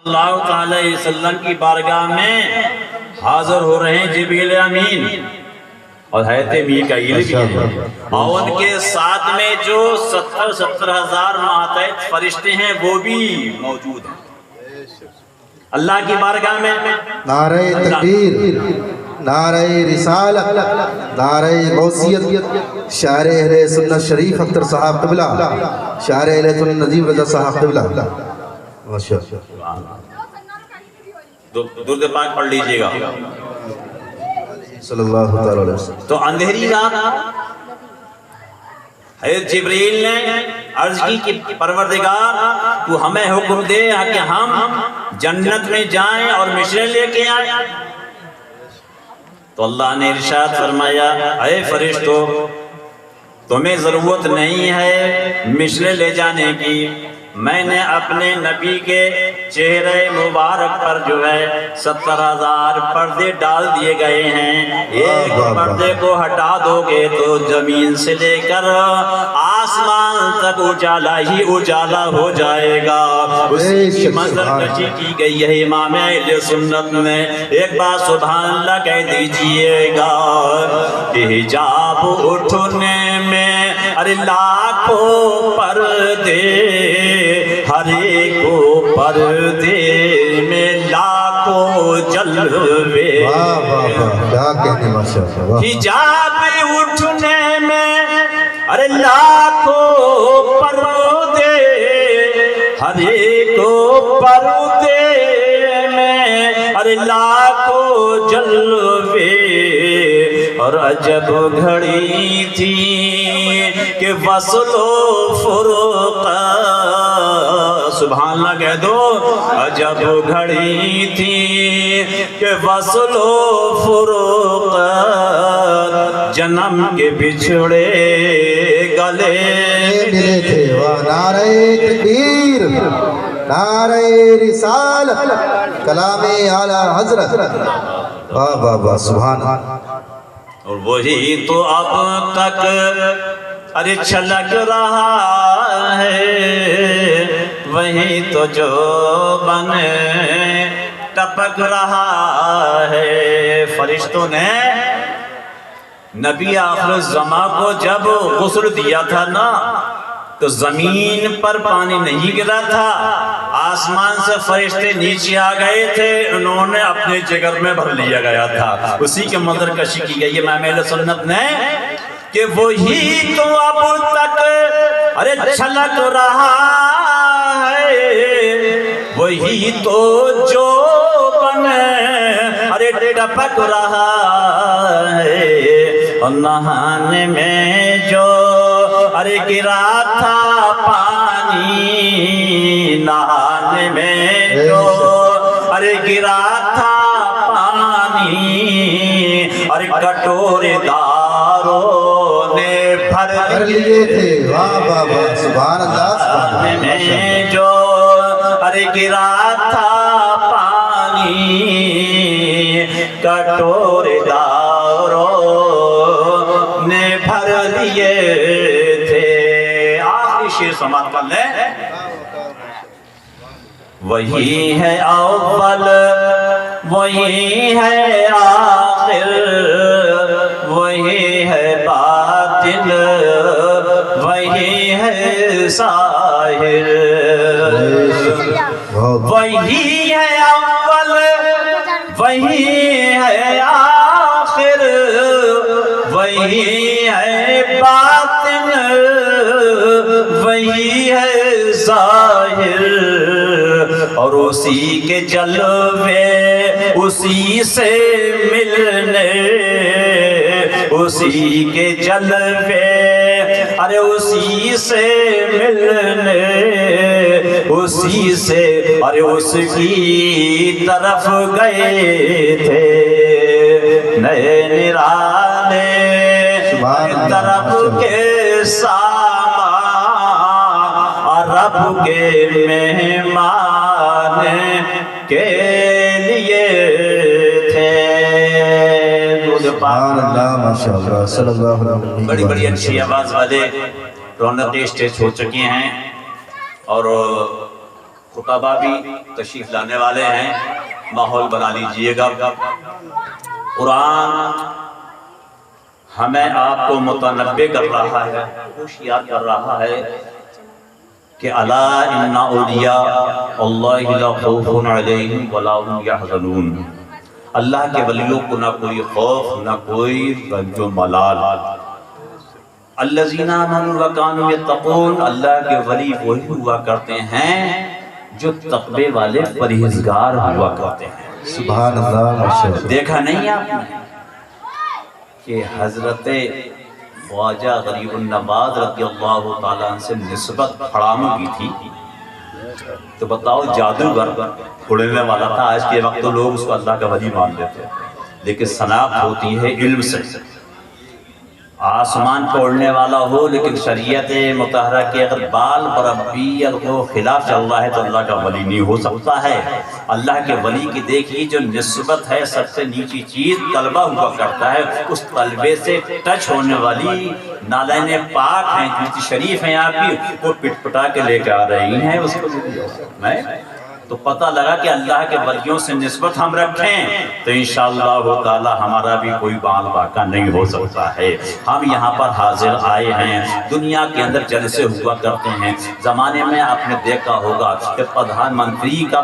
اللہ تعالی علیہ وسلم کی بارگاہ میں حاضر ہو رہے ہیں جبریل امین اور حضرت میکائیل بھی ہیں، اور ان کے ساتھ میں جو 70,000 ماتحت فرشتے ہیں وہ بھی موجود ہیں اللہ کی بارگاہ میں۔ نعرہ تکبیر، نعرہ رسالت، نعرہ غوثیت، شاعر اہل سنت شریف اختر صاحب قبلہ، شاعر اہل سنت نظیم رضا صاحب قبلہ، ماشاءاللہ درود پاک پڑھ لیجئے گا۔ صلی اللہ علیہ وسلم۔ تو اندھیری رات حضرت جبریل نے عرض کی کہ پروردگار تو ہمیں حکم دے کہ ہم جنت میں جائیں اور مشرے لے کے آئیں۔ تو اللہ نے ارشاد فرمایا اے فرشتو تمہیں ضرورت نہیں ہے مشرے لے جانے کی، میں نے اپنے نبی کے چہرے مبارک پر جو ہے 70,000 پردے ڈال دیے گئے ہیں، ایک پردے کو ہٹا دو گے تو زمین سے لے کر آسمان تک اجالا ہی اجالا ہو جائے گا۔ اسی کی منظر کشی کی گئی ہے امام اہل سنت میں، ایک بار سبحان اللہ کہہ دیجئے گا۔ حجاب اٹھنے میں ارے لاکھوں پردے، ہر ایک پردے میں لاکھوں جلوے، کیا کہنے ماشاءاللہ۔ حجاب اٹھنے میں ارے لاکھوں پردے، ہر ایک پردے میں ارے لاکھوں جلوے، اور عجب گھڑی تھی کہ وصل و فرقہ، سبحان اللہ کہہ دو، عجب گھڑی تھی کہ وصل و فرقہ، جنم کے بچھڑے گلے ملے تھے۔ نعرہ تکبیر، نعرہ رسالت، کلام اعلیٰ حضرت، واہ واہ واہ سبحان اللہ۔ اور وہی تو اب تک ارے چھلک رہا ہے، وہی تو جو بنے ٹپک رہا ہے۔ فرشتوں نے نبی آخر الزماں کو جب غسل دیا تھا نا تو زمین پر پانی نہیں گرا تھا، آسمان سے فرشتے نیچے آ گئے تھے، انہوں نے اپنے جگر میں بھر لیا گیا تھا۔ اسی کے منظر کشی کی گئی ہے امام اہل سنت نے کہ وہی تو اب تک ارے چھلک رہا ہے، وہی تو جو بنے ارے ٹپک رہا ہے، اور نہانے میں جو ارے گرا تھا پانی، نہانے میں جو ارے گرا تھا پانی، ارے کٹورے داروں نے بھر لیے تھے۔ واہ واہ واہ سبحان اللہ سبحان اللہ۔ میں جو ارے گرا تھا پانی، کٹورے داروں نے بھر لیے تھے۔ آخری شعر سماعت کر لیں۔ وہی ہے اول، وہی ہے آخر، وہی ہے باطن، وہی ہے ظاہر، وہی ہے اول، وہی ہے آخر، وہی ہے باطن، وہی ہے ظاہر، اور اسی کے جلوے اسی سے ملنے، اسی کے جلوے ارے اسی سے ملنے، اسی سے ارے اس کی طرف گئے تھے، نئے نرانے طرف کے سامان، رب کے مہمان کے لیے تھے۔ سبحان اللہ ماشاءاللہ صلی اللہ علیہ وسلم۔ بڑی بڑی اچھی آواز والے رونقیں اسٹیج ہو چکی ہیں، اور خطبہ بھی تشریف لانے والے ہیں، ماحول بنا لیجئے گا۔ قرآن ہمیں آپ کو متنبع کر رہا ہے، ہوشیار کر رہا ہے کہ الا ان اولیاء اللہ لا خوف علیہم ولا هم یحزنون، اللہ کے ولیوں کو نہ کوئی خوف نہ کوئی رنج و ملال۔ الذین آمنوا وکانوا یتقون، اللہ کے ولی وہی ہوا کرتے ہیں جو تقوی والے پرہیزگار ہوا کرتے ہیں۔ سبحان اللہ، ماشاء اللہ۔ دیکھا نہیں آپ نے کہ حضرت خواجہ غریب النواز رضی اللہ تعالیٰ عنہ سے نسبت حراموں کی تھی، تو بتاؤ جادوگر اڑنے والا تھا، آج کے وقت تو لوگ اس کو اللہ کا ولی مان لیتے ہیں، لیکن شناخت ہوتی ہے علم سے۔ آسمان پہ اڑنے والا ہو لیکن شریعت مطہرہ کے اگر بال بربی کو خلاف چل رہا ہے تو اللہ کا ولی نہیں ہو سکتا ہے۔ اللہ کے ولی کی دیکھیے جو نسبت ہے، سب سے نیچی چیز طلبہ ہوا کرتا ہے، اس طلبے سے ٹچ ہونے والی نالین پاک ہیں، جوتی شریف ہیں آپ کی، وہ پٹ پٹا کے لے کے آ رہی ہیں اس کو میں، تو پتہ لگا کہ اللہ کے ولیوں سے نسبت ہم رکھیں تو انشاءاللہ تعالی ہمارا بھی کوئی بال باقا نہیں ہو سکتا ہے۔ ہم یہاں پر حاضر آئے ہیں، دنیا کے اندر جلسے ہوا کرتے ہیں، زمانے میں آپ نے دیکھا ہوگا کہ پردھان منتری کا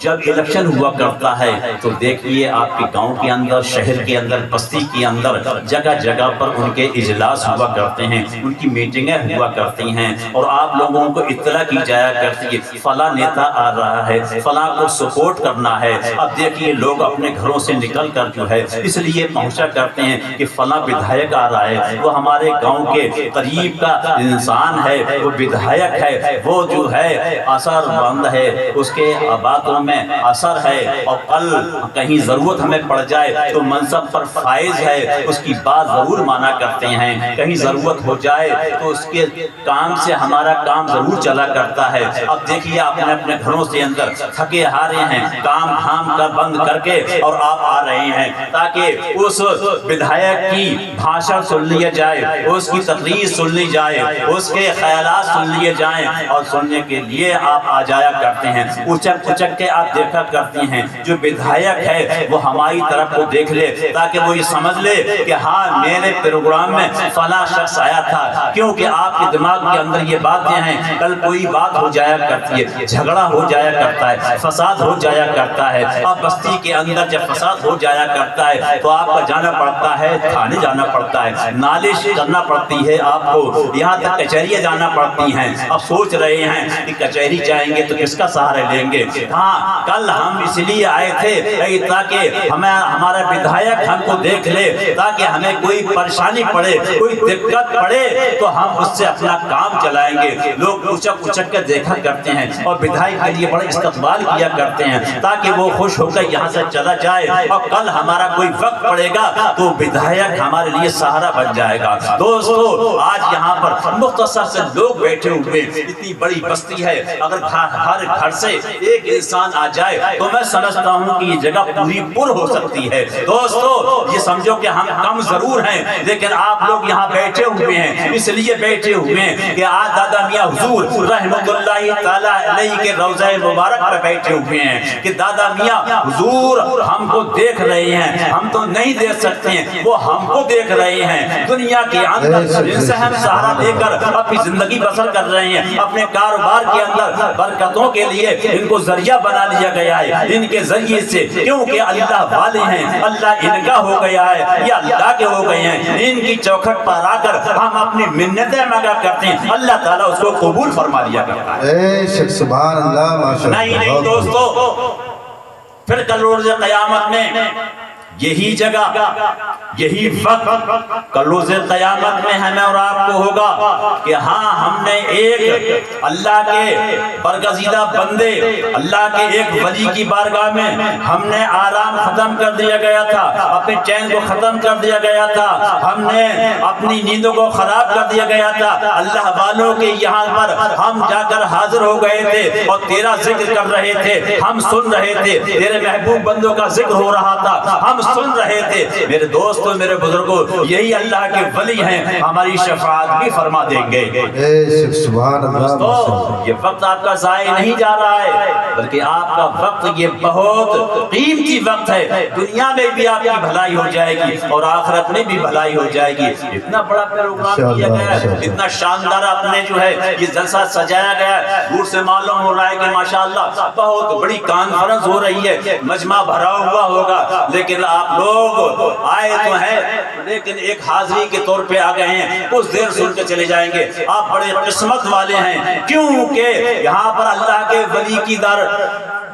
جب الیکشن ہوا کرتا ہے تو دیکھیے آپ کے گاؤں کے اندر، شہر کے اندر، بستی کے اندر جگہ جگہ پر ان کے اجلاس ہوا کرتے ہیں، ان کی میٹنگیں ہوا کرتی ہیں، اور آپ لوگوں کو اطلاع کی جایا کرتی ہے فلاں نیتا آ رہا ہے، فلاں کو سپورٹ کرنا ہے۔ اب دیکھیے لوگ اپنے گھروں سے نکل کر جو ہے اس لیے پہنچا کرتے ہیں کہ فلاں بدھائک آ رہا ہے، وہ ہمارے گاؤں کے قریب کا انسان ہے، وہ بدھائک ہے، وہ جو ہے اثر بند ہے، اس کے باتوں میں اثر ہے، اور کل کہیں ضرورت ہمیں پڑ جائے تو منصب پر فائز ہے، اس کی بات ضرور مانا کرتے ہیں، کہیں ضرورت ہو جائے تو اس کے کام سے ہمارا کام ضرور چلا کرتا ہے۔ اب دیکھیے اپنے اپنے گھروں سے اندر تھکے ہارے ہیں، کام دھام کا بند کر کے اور آپ آ رہے ہیں تاکہ اس بدھائک کی بھاشن سن لیا جائے، اس کی تقریر سن لی جائے، اس کے خیالات سن لیے جائیں، اور سننے کے لیے آپ آ جایا کرتے ہیں۔ اچک اچک کے آپ دیکھا کرتے ہیں جو بدھائک ہے وہ ہماری طرف کو دیکھ لے تاکہ وہ یہ سمجھ لے کہ ہاں میرے پروگرام میں فلاں شخص آیا تھا، کیونکہ آپ کے دماغ کے اندر یہ باتیں ہیں، کل کوئی بات ہو جایا کرتی ہے، جھگڑا ہو جایا کرتا ہے، فساد ہو جایا کرتا ہے، اب بستی کے اندر جب فساد ہو جایا کرتا ہے تو آپ کا جانا پڑتا ہے، تھانے جانا پڑتا ہے، نالش کرنا پڑتی ہے آپ کو، یہاں تک کچہریاں جانا پڑتی ہیں۔ اب سوچ رہے ہیں کہ کچہری جائیں گے تو کس کا سہارا لیں گے؟ ہاں کل ہم اس لیے آئے تھے تاکہ ہمارا بدھائک ہم کو دیکھ لے، تاکہ ہمیں کوئی پریشانی پڑے، کوئی دقت پڑے تو ہم اس سے اپنا کام چلائیں گے۔ لوگ اچک اچک کے دیکھا کرتے ہیں اور بدھائک کے لیے بڑا استقبال کیا کرتے ہیں تاکہ وہ خوش ہو کر یہاں سے چلا جائے، اور کل ہمارا کوئی وقت پڑے گا تو بدھائک ہمارے لیے سہارا بن جائے گا۔ دوستو آج یہاں پر مختصر سے لوگ بیٹھے ہوئے، اتنی بڑی بستی ہے، اگر ہر گھر سے ایک انسان آ جائے تو میں سمجھتا ہوں کہ یہ جگہ پوری پر ہو سکتی ہے۔ دوستو یہ سمجھو کہ ہم کم ضرور ہیں لیکن آپ لوگ یہاں بیٹھے ہوئے ہیں، اس لیے بیٹھے ہوئے ہیں کہ آج دادا میاں حضور رحمت اللہ تعالیٰ علیہ کے روضہ مبارک پر بیٹھے ہوئے ہیں کہ دادا میاں حضور ہم کو دیکھ رہے ہیں، ہم تو نہیں دیکھ سکتے ہیں، وہ ہم کو دیکھ رہے ہیں، دنیا کے اندر جن سے ہم سہارا لے کر اپنی زندگی بسر کر رہے ہیں، اپنے کاروبار کے اندر برکتوں کے لیے ان کو ذریعہ بنا لیا گیا ہے، ان کے ذریعے سے، کیونکہ اللہ والے ہیں، اللہ ان کا ہو گیا ہے، یہ اللہ کے ہو گئے ہیں، ان کی چوکھٹ پر آ کر ہم اپنی منتیں مانگا کرتے ہیں، اللہ تعالیٰ اس کو قبول فرما لیا کرتا ہے۔ اے شک سبحان اللہ، ماشاء اللہ۔ نہیں دوستو، پھر کل روز قیامت میں یہی جگہ، یہی وقت کل روز قیامت میں ہمیں اور آپ کو ہوگا کہ ہاں ہم نے ایک اللہ کے برگزیدہ بندے، اللہ کے ایک ولی کی بارگاہ میں ہم نے آرام ختم کر دیا گیا تھا، اپنے چین کو ختم کر دیا گیا تھا، ہم نے اپنی نیندوں کو خراب کر دیا گیا تھا، اللہ والوں کے یہاں پر ہم جا کر حاضر ہو گئے تھے اور تیرا ذکر کر رہے تھے، ہم سن رہے تھے، تیرے محبوب بندوں کا ذکر ہو رہا تھا، ہم سن رہے تھے میرے دوستوں میرے بزرگوں یہی اللہ کے ولی ہیں ہماری شفاعت بھی فرما دیں گے سبحان اللہ یہ وقت آپ کا ضائع نہیں جا رہا ہے بلکہ آپ کا وقت یہ بہت قیمتی وقت ہے دنیا میں بھی آپ کی بھلائی ہو جائے گی اور آخرت میں بھی بھلائی ہو جائے گی اتنا بڑا پروگرام کیا گیا ہے اتنا شاندار اپنے جو ہے یہ جلسہ سجایا گیا ہے دور سے معلوم ہو رہا ہے کہ ماشاءاللہ بہت بڑی کانفرنس ہو رہی ہے مجمع بھرا ہوا ہوگا لیکن آپ لوگ آئے تو ہیں لیکن ایک حاضری کے طور پہ آ گئے ہیں کچھ دیر سن کے چلے جائیں گے آپ بڑے قسمت والے ہیں کیونکہ یہاں پر اللہ کے ولی کی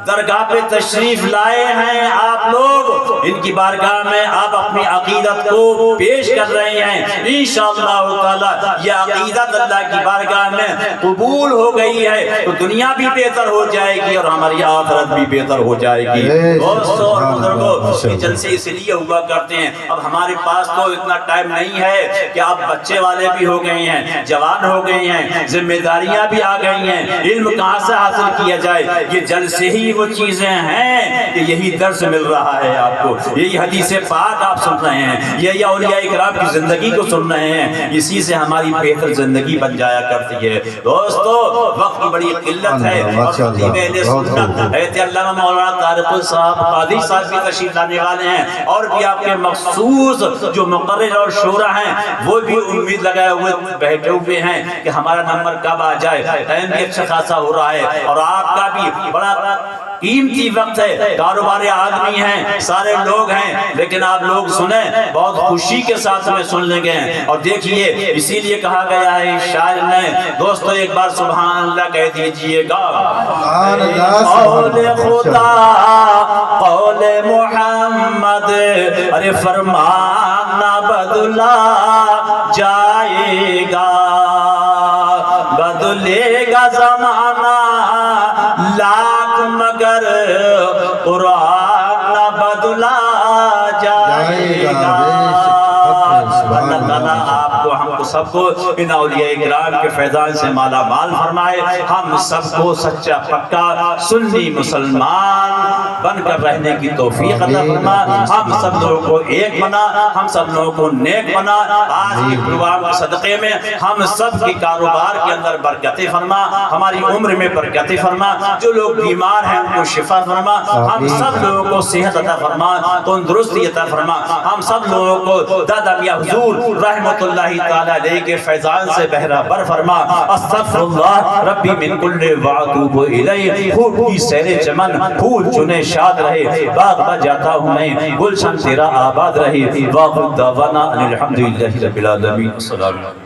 درگاہ پہ تشریف لائے ہیں آپ لوگ ان کی بارگاہ میں آپ اپنی عقیدت کو پیش کر رہے ہیں انشاءاللہ تعالی یہ عقیدت اللہ کی بارگاہ میں قبول ہو گئی ہے تو دنیا بھی بہتر ہو جائے گی اور ہماری آخرت بھی بہتر ہو جائے گی دوستو اور بزرگوں یہ جلسے اس لیے ہوا کرتے ہیں اب ہمارے پاس تو اتنا ٹائم نہیں ہے کہ آپ بچے والے بھی ہو گئے ہیں جوان ہو گئے ہیں ذمہ داریاں بھی آ گئی ہیں علم کہاں سے حاصل کیا جائے یہ جلسے ہی وہ چیزیں ہیں کہ یہی درس مل رہا ہے آپ کو یہی حدیث پاک آپ سن رہے ہیں یہی اولیاء اکرام کی زندگی کو سن رہے ہیں اسی سے ہماری بہتر زندگی بن جایا کرتی ہے دوستو وقت کی بڑی قلت ہے اور خطیب اہل سنت حضرت علامہ مولانا طارق صاحب قادری صاحب بھی تشریف لانے والے ہیں اور بھی آپ کے مخصوص جو مقرر اور شورا ہیں وہ بھی امید لگائے ہوئے بیٹھے ہوئے ہیں کہ ہمارا نمبر کب آ جائے ٹائم بھی اچھا خاصا ہو رہا ہے اور آپ کا بھی بڑا قیمتی وقت ہے کاروبار آدمی ہیں سارے لوگ ہیں لیکن آپ لوگ سنیں بہت خوشی کے ساتھ میں سن لیں گے اور دیکھیے اسی لیے کہا گیا ہے شاعر نے دوستو ایک بار سبحان اللہ کہہ دیجئے گا قول خدا قول محمد ارے فرمان نہ بدلا جائے گا بدلے گا زمانہ لاکھ مگر قرآن نہ بدلا جائے گا اللہ تعالیٰ آپ کو ہم کو سب کو ان اولیاء اکرام کے فیضان سے مالا مال فرمائے ہم سب کو سچا پکا سنی مسلمان بن کر رہنے کی توفیق عطا فرما ہم سب لوگوں کو ایک بنا ہم سب لوگوں کو نیک بنا آج کی پروگرام کے صدقے میں ہم سب کے کاروبار کے اندر برکتیں فرما ہماری عمر میں برکتیں فرما جو لوگ بیمار ہیں ان کو شفا فرما ہم سب لوگوں کو صحت عطا فرما تندرستی عطا فرما ہم سب لوگوں کو دادا میاں حضور رحمت اللہ تعالی علیہ کے فیضان سے بہرہ بر فرما استغفر اللہ ربی من کل واتوب الیہ پھول کی سیر چمن پھول چنے شاد رہے باغ میں جاتا ہوں میں گلشن تیرا آباد رہے واخر دعوانا الحمدللہ رب العالمین السلام علیکم